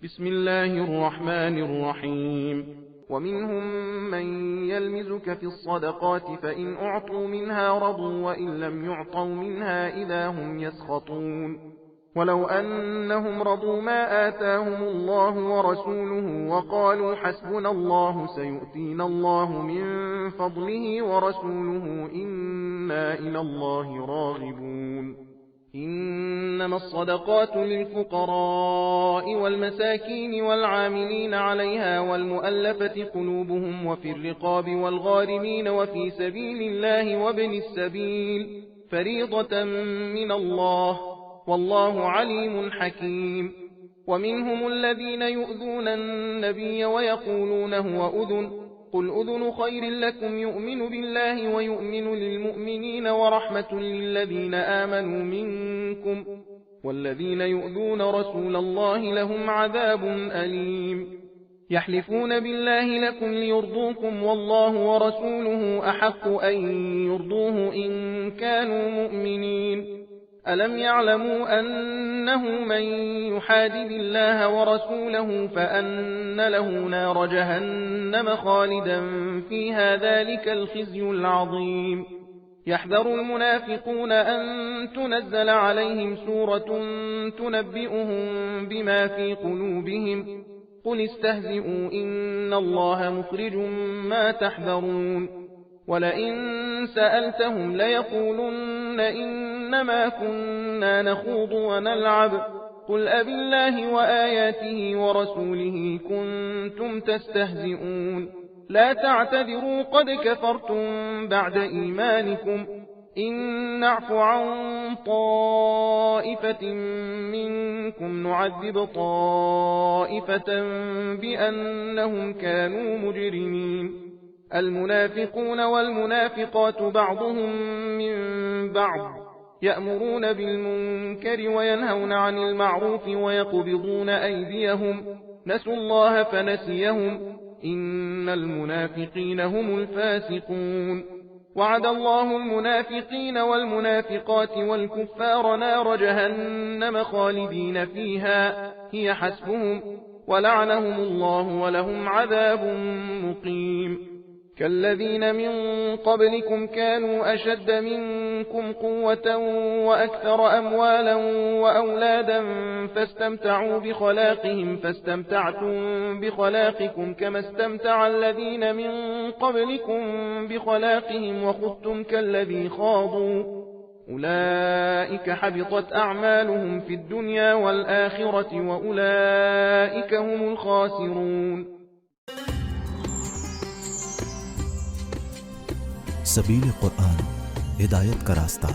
بسم الله الرحمن الرحيم. ومنهم من يلمزك في الصدقات فإن أعطوا منها رضوا وإن لم يعطوا منها إذا هم يسخطون. ولو أنهم رضوا ما آتاهم الله ورسوله وقالوا حسبنا الله سيؤتينا الله من فضله ورسوله إنا إلى الله راغبون. إنما الصدقات للفقراء والمساكين والعاملين عليها والمؤلفة قلوبهم وفي الرقاب والغارمين وفي سبيل الله وابن السبيل فريضة من الله والله عليم حكيم. ومنهم الذين يؤذون النبي ويقولون هو أذن قل أذن خير لكم يؤمن بالله ويؤمن للمؤمنين ورحمة للذين آمنوا منكم والذين يؤذون رسول الله لهم عذاب أليم. يحلفون بالله لكم ليرضوكم والله ورسوله أحق أن يرضوه إن كانوا مؤمنين. ألم يعلموا أنه من يحادد الله ورسوله فأن له نار جهنم خالدا فيها ذلك الخزي العظيم. يحذر المنافقون أن تنزل عليهم سورة تنبئهم بما في قلوبهم قل استهزئوا إن الله مخرج ما تحذرون. ولئن سألتهم ليقولن إنما كنا نخوض ونلعب قل أبالله وآياته ورسوله كنتم تستهزئون. لا تعتذروا قد كفرتم بعد إيمانكم إن نعف عن طائفة منكم نعذب طائفة بأنهم كانوا مجرمين. المنافقون والمنافقات بعضهم من بعض يأمرون بالمنكر وينهون عن المعروف ويقبضون أيديهم نسوا الله فنسيهم إن المنافقين هم الفاسقون. وعد الله المنافقين والمنافقات والكفار نار جهنم خالدين فيها هي حسبهم ولعنهم الله ولهم عذاب مقيم. كالذين من قبلكم كانوا أشد منكم قوة وأكثر أموالا وأولادا فاستمتعوا بخلاقهم فاستمتعتم بخلاقكم كما استمتع الذين من قبلكم بخلاقهم وخذتم كالذي خاضوا أولئك حبطت أعمالهم في الدنيا والآخرة وأولئك هم الخاسرون. सबील कुरान हिदायत का रास्ता।